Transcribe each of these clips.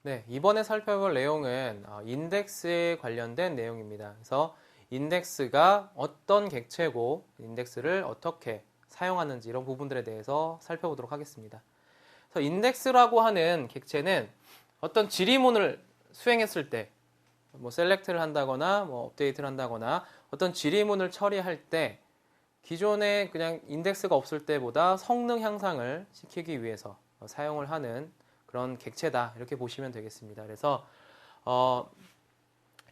네, 이번에 살펴볼 내용은 인덱스에 관련된 내용입니다. 그래서 인덱스가 어떤 객체고 인덱스를 어떻게 사용하는지 이런 부분들에 대해서 살펴보도록 하겠습니다. 그래서 인덱스라고 하는 객체는 어떤 지리문을 수행했을 때 뭐 셀렉트를 한다거나 뭐 업데이트를 한다거나 어떤 지리문을 처리할 때 기존에 그냥 인덱스가 없을 때보다 성능 향상을 시키기 위해서 사용을 하는 그런 객체다 이렇게 보시면 되겠습니다. 그래서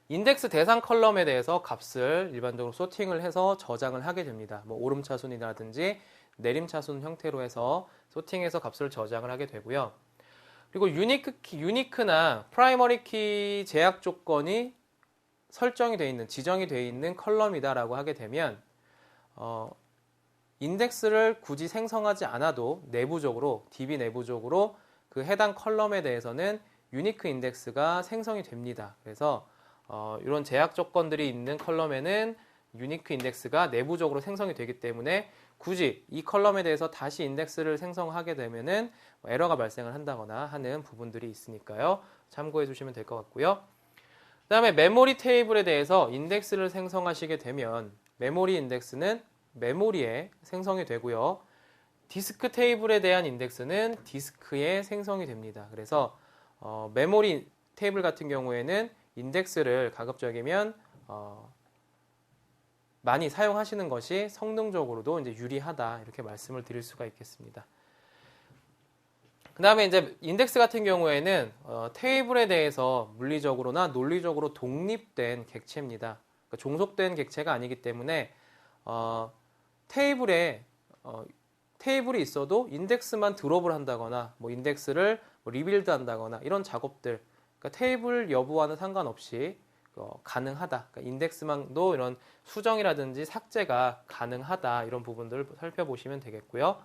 인덱스 대상 컬럼에 대해서 값을 일반적으로 소팅을 해서 저장을 하게 됩니다. 뭐 오름차순이라든지 내림차순 형태로 해서 소팅해서 값을 저장을 하게 되고요. 그리고 유니크나 프라이머리 키 제약 조건이 설정이 되어 있는, 지정이 되어 있는 컬럼이다라고 하게 되면 인덱스를 굳이 생성하지 않아도 내부적으로, DB 내부적으로 그 해당 컬럼에 대해서는 유니크 인덱스가 생성이 됩니다. 그래서 이런 제약 조건들이 있는 컬럼에는 유니크 인덱스가 내부적으로 생성이 되기 때문에 굳이 이 컬럼에 대해서 다시 인덱스를 생성하게 되면은 에러가 발생을 한다거나 하는 부분들이 있으니까요. 참고해 주시면 될 것 같고요. 그 다음에 메모리 테이블에 대해서 인덱스를 생성하시게 되면 메모리 인덱스는 메모리에 생성이 되고요. 디스크 테이블에 대한 인덱스는 디스크에 생성이 됩니다. 그래서 메모리 테이블 같은 경우에는 인덱스를 가급적이면 많이 사용하시는 것이 성능적으로도 이제 유리하다 이렇게 말씀을 드릴 수가 있겠습니다. 그 다음에 이제 인덱스 같은 경우에는 테이블에 대해서 물리적으로나 논리적으로 독립된 객체입니다. 그러니까 종속된 객체가 아니기 때문에 테이블에 테이블이 있어도 인덱스만 드롭을 한다거나 뭐 인덱스를 리빌드 한다거나 이런 작업들, 그러니까 테이블 여부와는 상관없이 가능하다. 그러니까 인덱스만도 이런 수정이라든지 삭제가 가능하다. 이런 부분들을 살펴보시면 되겠고요.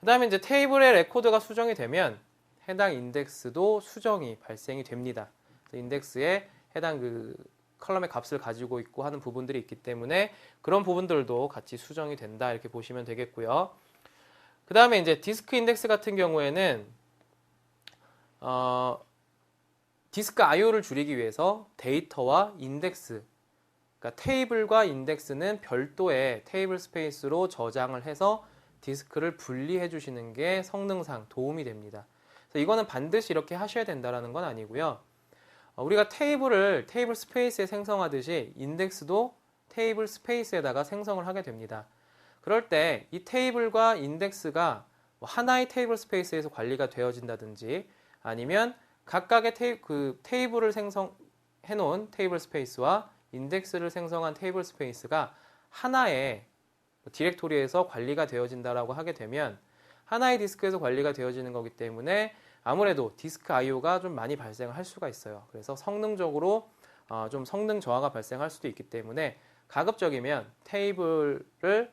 그 다음에 이제 테이블의 레코드가 수정이 되면 해당 인덱스도 수정이 발생이 됩니다. 인덱스에 해당 그 컬럼의 값을 가지고 있고 하는 부분들이 있기 때문에 그런 부분들도 같이 수정이 된다. 이렇게 보시면 되겠고요. 그 다음에 이제 디스크 인덱스 같은 경우에는 디스크 IO를 줄이기 위해서 데이터와 인덱스, 그러니까 테이블과 인덱스는 별도의 테이블 스페이스로 저장을 해서 디스크를 분리해 주시는 게 성능상 도움이 됩니다. 그래서 이거는 반드시 이렇게 하셔야 된다는 건 아니고요. 우리가 테이블 스페이스에 생성하듯이 인덱스도 테이블 스페이스에다가 생성을 하게 됩니다. 그럴 때 이 테이블과 인덱스가 하나의 테이블 스페이스에서 관리가 되어진다든지 아니면 각각의 테이블을 생성해 놓은 테이블 스페이스와 인덱스를 생성한 테이블 스페이스가 하나의 디렉토리에서 관리가 되어진다라고 하게 되면 하나의 디스크에서 관리가 되어지는 거기 때문에 아무래도 디스크 IO가 좀 많이 발생을 할 수가 있어요. 그래서 성능적으로 좀 성능 저하가 발생할 수도 있기 때문에 가급적이면 테이블을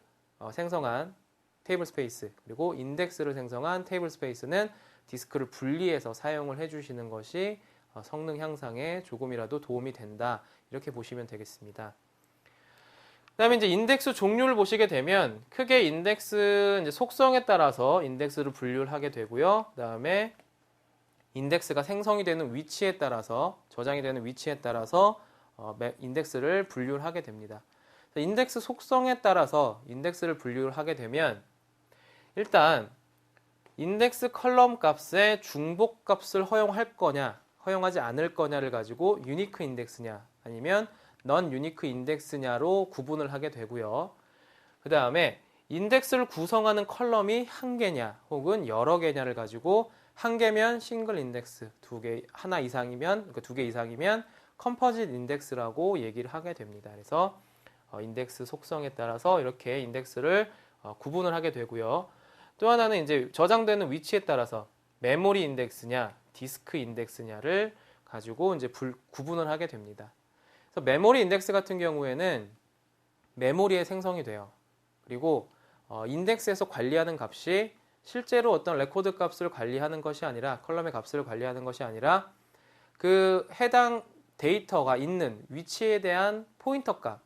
생성한 테이블 스페이스 그리고 인덱스를 생성한 테이블 스페이스는 디스크를 분리해서 사용을 해주시는 것이 성능 향상에 조금이라도 도움이 된다. 이렇게 보시면 되겠습니다. 그 다음에 이제 인덱스 종류를 보시게 되면 크게 인덱스 이제 속성에 따라서 인덱스를 분류를 하게 되고요. 그 다음에 인덱스가 생성이 되는 위치에 따라서 저장이 되는 위치에 따라서 인덱스를 분류를 하게 됩니다. 인덱스 속성에 따라서 인덱스를 분류를 하게 되면 일단 인덱스 컬럼 값의 중복 값을 허용할 거냐 허용하지 않을 거냐를 가지고 유니크 인덱스냐 아니면 넌 유니크 인덱스냐로 구분을 하게 되고요. 그 다음에 인덱스를 구성하는 컬럼이 한 개냐 혹은 여러 개냐를 가지고 한 개면 싱글 인덱스, 하나 이상이면, 그러니까 두 개 이상이면 컴포짓 인덱스라고 얘기를 하게 됩니다. 그래서 인덱스 속성에 따라서 이렇게 인덱스를 구분을 하게 되고요. 또 하나는 이제 저장되는 위치에 따라서 메모리 인덱스냐, 디스크 인덱스냐를 가지고 이제 구분을 하게 됩니다. 그래서 메모리 인덱스 같은 경우에는 메모리에 생성이 돼요. 그리고 인덱스에서 관리하는 값이 실제로 어떤 레코드 값을 관리하는 것이 아니라 컬럼의 값을 관리하는 것이 아니라 그 해당 데이터가 있는 위치에 대한 포인터 값,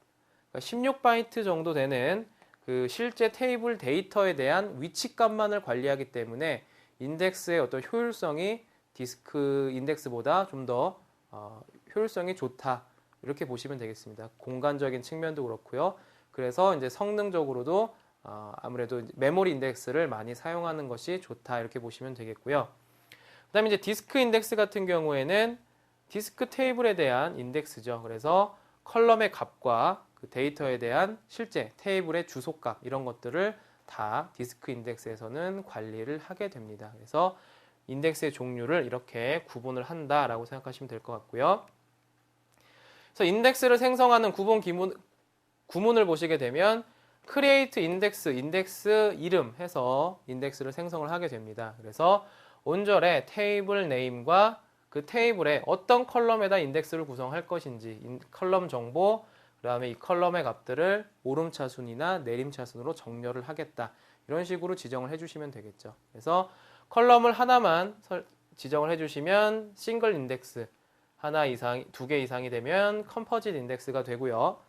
그러니까 16바이트 정도 되는 그 실제 테이블 데이터에 대한 위치 값만을 관리하기 때문에 인덱스의 어떤 효율성이 디스크 인덱스보다 좀 더 효율성이 좋다. 이렇게 보시면 되겠습니다. 공간적인 측면도 그렇고요. 그래서 이제 성능적으로도 아무래도 메모리 인덱스를 많이 사용하는 것이 좋다. 이렇게 보시면 되겠고요. 그다음에 이제 디스크 인덱스 같은 경우에는 디스크 테이블에 대한 인덱스죠. 그래서 컬럼의 값과 그 데이터에 대한 실제 테이블의 주소값 이런 것들을 다 디스크 인덱스에서는 관리를 하게 됩니다. 그래서 인덱스의 종류를 이렇게 구분을 한다라고 생각하시면 될 것 같고요. 그래서 인덱스를 생성하는 구문을 보시게 되면 create index, 인덱스 이름 해서 인덱스를 생성을 하게 됩니다. 그래서 온절에 테이블 네임과 그 테이블에 어떤 컬럼에다 인덱스를 구성할 것인지 컬럼 정보, 그 다음에 이 컬럼의 값들을 오름차순이나 내림차순으로 정렬을 하겠다. 이런 식으로 지정을 해주시면 되겠죠. 그래서 컬럼을 하나만 지정을 해주시면 싱글 인덱스, 하나 이상, 두 개 이상이 되면 컴포짓 인덱스가 되고요.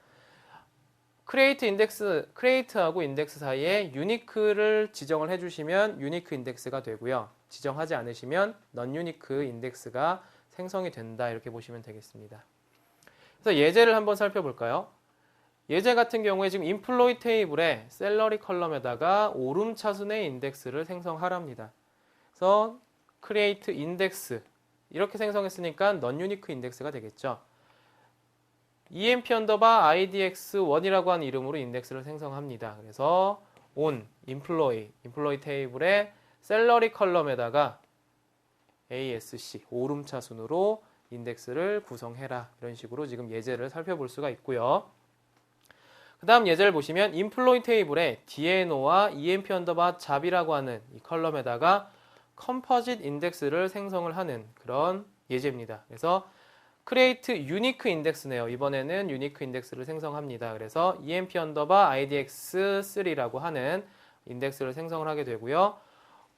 크리에이트하고 인덱스 사이에 유니크를 지정을 해주시면 유니크 인덱스가 되고요. 지정하지 않으시면 넌 유니크 인덱스가 생성이 된다. 이렇게 보시면 되겠습니다. 그래서 예제를 한번 살펴볼까요? 예제 같은 경우에 지금 인플로이 테이블에 셀러리 컬럼에다가 오름차순의 인덱스를 생성하랍니다. 그래서 create index 이렇게 생성했으니까 넌 유니크 인덱스가 되겠죠. emp_idx1이라고 하는 이름으로 인덱스를 생성합니다. 그래서 on employee 테이블에 셀러리 컬럼에다가 ASC 오름차순으로 인덱스를 구성해라. 이런 식으로 지금 예제를 살펴볼 수가 있고요. 그 다음 예제를 보시면 employee 테이블에 DNO와 emp_잡이라고 하는 이 컬럼에다가 컴포짓 인덱스를 생성을 하는 그런 예제입니다. 그래서 create unique index네요. 이번에는 unique 인덱스를 생성합니다. 그래서 emp_idx3라고 하는 인덱스를 생성을 하게 되고요.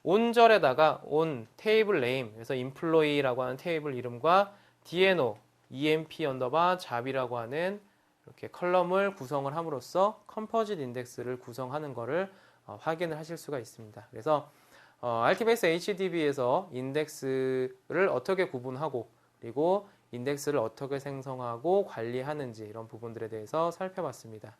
온절에다가 on 테이블 네임, 그래서 employee라고 하는 테이블 이름과 DNO, emp_잡이라고 하는 이렇게 컬럼을 구성을 함으로써 컴포짓 인덱스를 구성하는 것을 확인을 하실 수가 있습니다. 그래서 RTBase HDB에서 인덱스를 어떻게 구분하고 그리고 인덱스를 어떻게 생성하고 관리하는지 이런 부분들에 대해서 살펴봤습니다.